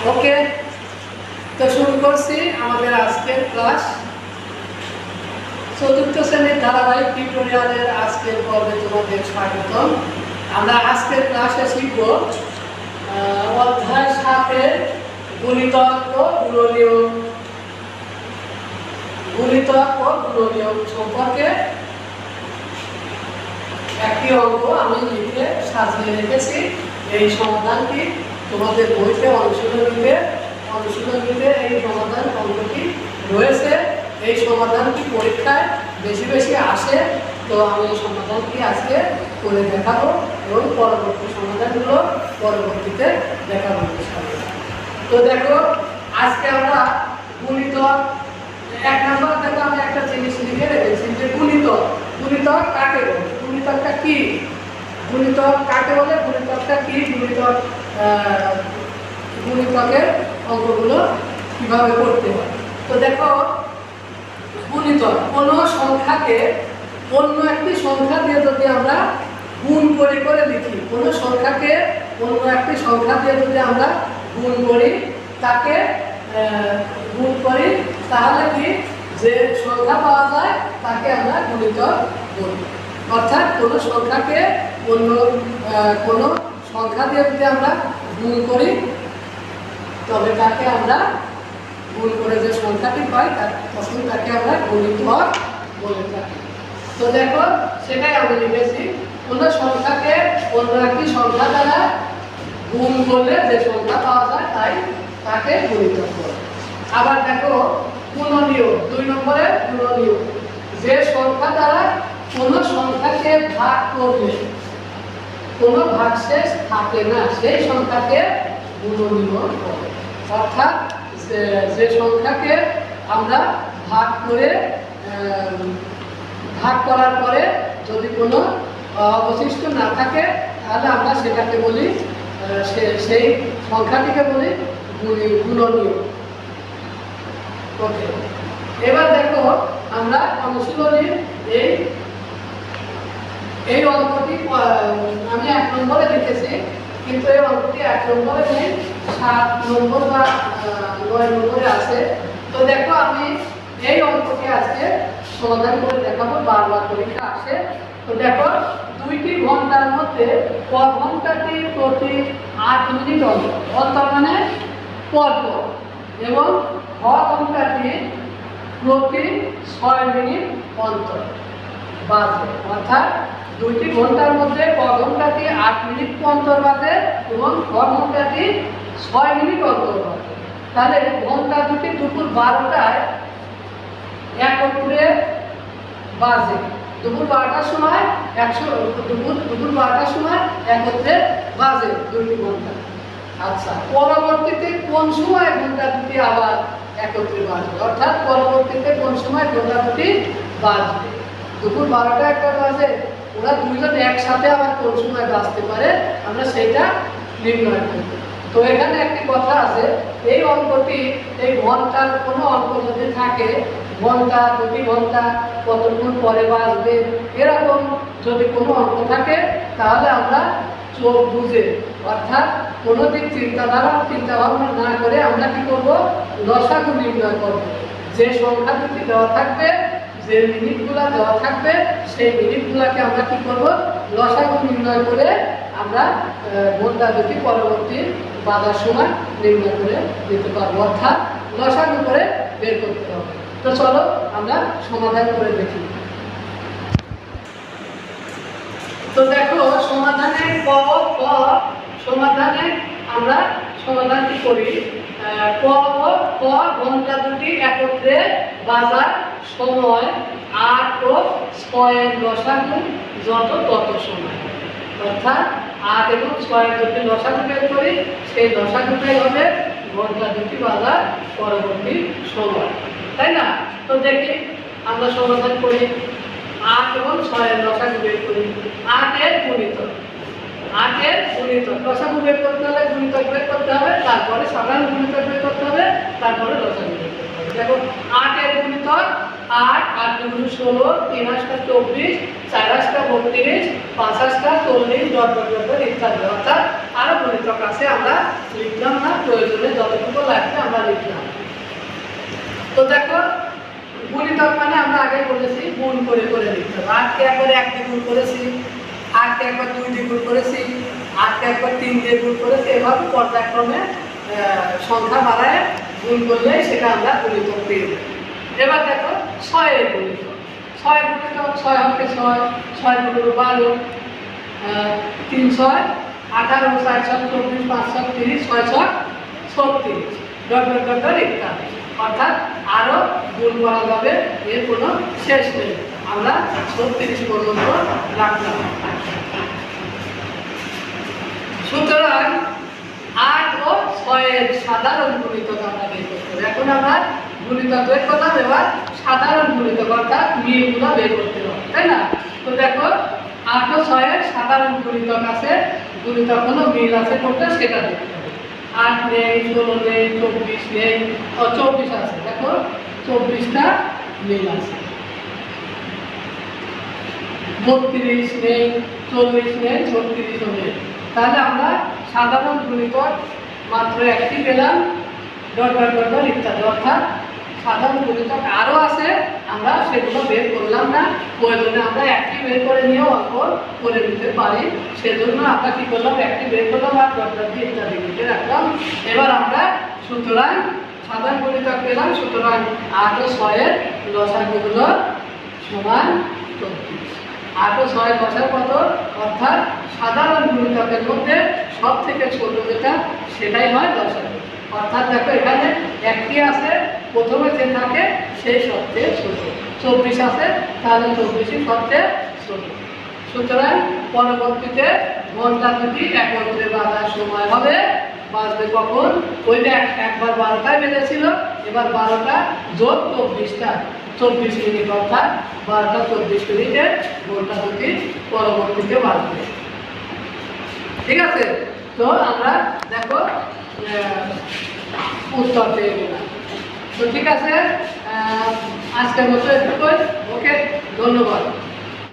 ওকে, তো শুরু করছি আমাদের আজকের ক্লাস। চতুর্থ শ্রেণীর ধারাবাহিক টিউটোরিয়ালের আজকের পর্বে তোমাদের স্বাগতম। আমরা আজকের ক্লাসে শিখব অধ্যায় 7-এর গুণিতক ও গুণনীয়ক সম্পর্কে একটি অঙ্ক আমি লিখে সাজিয়ে রেখেছি। এই সমাধানটি তোমাদের বইতে অনুশীলনীতে এই সমাধান অঙ্কটি রয়েছে। এই সমাধানটি পরীক্ষায় বেশি বেশি আসে, তো আমি এই সমাধানটি আজকে করে দেখাবো এবং পরবর্তী সমাধানগুলো পরবর্তীতে দেখাবো। তো দেখো, আজকে আমরা গুণিতক 1 নম্বর দেখো আমি একটা জিনিস লিখে রেখেছি যে গুণিতক কাকে বলে, গুণিতকটা কি, গুণিতক কাকে বলে, গুণিতকটা কি, গুণিতকের অঙ্কগুলো কিভাবে করতে হয়। তো দেখো, গুণিতক কোনো সংখ্যাকে অন্য একটি সংখ্যা দিয়ে যদি আমরা গুণ করে করে লিখি, কোনো সংখ্যাকে অন্য একটি সংখ্যা দিয়ে যদি আমরা গুণ করি, তাকে গুণ করি, তাহলে কি যে সংখ্যা পাওয়া যায় তাকে আমরা গুণিতক বলি। অর্থাৎ কোনো সংখ্যাকে অন্য কোনো সংখ্যা দিয়ে যদি আমরা গুণ করি, তবে তাকে আমরা গুণ করে যে সংখ্যাটি পাই তখন তাকে আমরা গুণিতক বলে থাকি। তো দেখো, সেটাই আমি লিখেছি, কোনো সংখ্যাকে অন্য একটি সংখ্যা দ্বারা গুণ করলে যে সংখ্যা পাওয়া যায় তাকে গুণিতক বলে। আবার দেখো গুণনীয়ক, 2 নম্বরে গুণনীয়ক, যে সংখ্যা দ্বারা কোনো সংখ্যাকে ভাগ করলে কোনো ভাগশেষ থাকে না সেই সংখ্যাকে গুণনীয়ক বলে। অর্থাৎ যে সংখ্যাকে আমরা ভাগ করার পরে যদি কোনো অবশিষ্ট না থাকে, তাহলে আমরা সেটাকে বলি, সেই সংখ্যাটিকে বলি গুণনীয়ক। ওকে, এবার দেখো আমরা অনুশীলনীর এই অঙ্কটি আমি 1 নম্বরে লিখেছি, কিন্তু এই অঙ্কটি 1 নম্বরে নেই, 7 নম্বর বা 9 নম্বরে আছে। তো দেখো, আমি এই অঙ্কটি আজকে সমাধান করে দেখাবো, বারবার পরীক্ষা আসে। তো দেখো, 2টি ঘন্টার মধ্যে ঘন্টাটি প্রতি 8 মিনিট অন্তর মানে পর এবং ঘন্টাটি প্রতি 6 মিনিট অন্তর বাজে। অর্থাৎ 2টি ঘন্টার মধ্যে ঘন্টাটি 8 মিনিট অন্তর বাজে এবং ঘন্টাটি 6 মিনিট অন্তর বাজে। তাহলে ঘন্টা দুটি দুপুর 12টায় একত্রে বাজে। দুপুর 12টার সময় দুপুর 12টার সময় একত্রে বাজে 2টি ঘন্টা। আচ্ছা, পরবর্তীতে কোন সময় ঘন্টা দুটি আবার একত্রে বাজবে, অর্থাৎ পরবর্তীতে কোন সময় ঘন্টা দুটি বাজবে। দুপুর 12টা একটা বাজে, ওরা দুইজন একসাথে আবার কোন সময় বাজতে পারে, আমরা সেটা নির্ণয় করব। তো এখানে একটি কথা আছে, এই অঙ্কটি, এই ঘন্টার কোনো অঙ্ক যদি থাকে, ঘন্টা 2টি ঘন্টা কতক্ষণ পরে বাজবে, এরকম যদি কোনো অঙ্ক থাকে, তাহলে আমরা চোখ বুঝে, অর্থাৎ কোনো দিক চিন্তা ভাবনা না করে আমরা কি করব, লসাগু নির্ণয় করব। যে সংখ্যা দুটি দেওয়া থাকবে, যে মিনিটগুলো দেওয়া থাকবে, সেই মিনিটগুলোকে আমরা কি করব, লসাগু নির্ণয় করে আমরা ঘন্টা দুটি পরবর্তী বাজার সময় নির্ণয় করে দিতে পারবো, অর্থাৎ লসাগু করে বের করতে হবে। তো চলো আমরা সমাধান করে দেখি। তো দেখো, সমাধানে আমরা সমাধানটি করি। ঘন্টা দুটি একত্রে বাজার সময় 8 ও 6-এর লসাগু যত তত সময়, অর্থাৎ 8 এবং 6-এর যদি লসাগু বের করি, সেই লসাগুটাই হবে ঘন্টা দুটি বাজার পরবর্তী সময়, তাই না? তো দেখি আমরা সমাধান করি। 8 এবং 6-এর লসাগু বের করি। 8-এর গুণিতক, লসাগু বের করতে হলে গুণিতক বের করতে হবে, তারপরে সাধারণ গুণিতক বের করতে হবে, তারপরে লসাগু বের করতে হবে। দেখো, 8-এর গুণিতক 8 8 দুগুণ 16 3 8 24 4 8 32 5 8 40 ডট ডট ডট ইত্যাদি। অর্থাৎ আরো গুণিতক আছে, আমরা লিখলাম না, প্রয়োজনে যতটুকু লাগবে আমরা লিখলাম। তো দেখো গুণিতক মানে আমরা আগে বলেছি গুণ করে করে লিখতে হবে। 8 কে একবার 1 দিয়ে গুণ করেছি, 8 কে একবার 2 দিয়ে গুণ করেছি, 8 কে একবার 3 দিয়ে গুণ করেছি, এভাবে পর্যায়ক্রমে সংখ্যা বাড়ায় গুণ করলে সেটা আমরা গুণিতক পেয়ে যাই। এবার দেখো 6 এর গুণিতক, 6 এর গুণিতক 6 হচ্ছে 6, 6 দুগুণ 12, 3 6 18, 4 6 24, 5 6 30, 6 6 36 ডট ডট ডট ডট ইত্যাদি। অর্থাৎ আরো গুণ করা যাবে, এর কোনো শেষ নেই। আমরা 36 পর্যন্ত রাখলাম। সুতরাং 8 ও 6 এর সাধারণ গুণিতক আমরা বের করতে হবে। এখন আমরা গুণিতক বের করলাম, এবার সাধারণ গুণিতক অর্থাৎ মিলগুলো বের করতে হবে, তাই না? তো দেখো 8 ও 6 এর সাধারণ গুণিতক আছে, গুণিতক হলো মিল আছে কোনটা সেটা দেখতে হবে। 8 নেই, 16 নেই, 24 নেই, 24 আছে, দেখো 24টা মিল আছে। 32 নেই, 40 নেই, 36 নেই। তাহলে আমরা সাধারণ গুণিতক মাত্র একটি পেলাম, ডট ডট ডট ডট ইত্যাদি। অর্থাৎ সাধারণ গুণিতক আরও আছে, আমরা সেগুলো বের করলাম না, প্রয়োজনে আমরা একটি বের করে নিয়েও অল্প করে নিতে পারি। সেজন্য আমরা কি করলাম, একটি বের করলাম আর ডট ডট দিয়ে ইত্যাদি লিখে রাখলাম। এবার আমরা সুতরাং সাধারণ গুণিতক পেলাম, সুতরাং 8 ও 6 এর লসাগুগুলো সমান 34। 8 ও 6 এর লসাগু কত? অর্থাৎ সাধারণ গুণিতকের মধ্যে সব থেকে ছোট যেটা সেটাই হয় লসাগু। অর্থাৎ দেখো এখানে একটি আছে, প্রথমে যে থাকে সেই সবচেয়ে ছোট। 24 আছে, তাহলে 24ই সবচেয়ে ছোট। সুতরাং পরবর্তীতে ঘন্টা দুটি একত্রে বাজার সময় হবে, বাজবে কখন? ওইটা একবার 12টায় বেজেছিল, এবার 12টা যোগ 24টা 24 মিনিট, অর্থাৎ 12টা 24 মিনিটে ঘন্টা দুটি পরবর্তীতে বাজবে। ঠিক আছে? তো আমরা দেখো উত্তর পেয়ে গেলাম। তো ঠিক আছে, আজকের মতো একটু ওকে, ধন্যবাদ।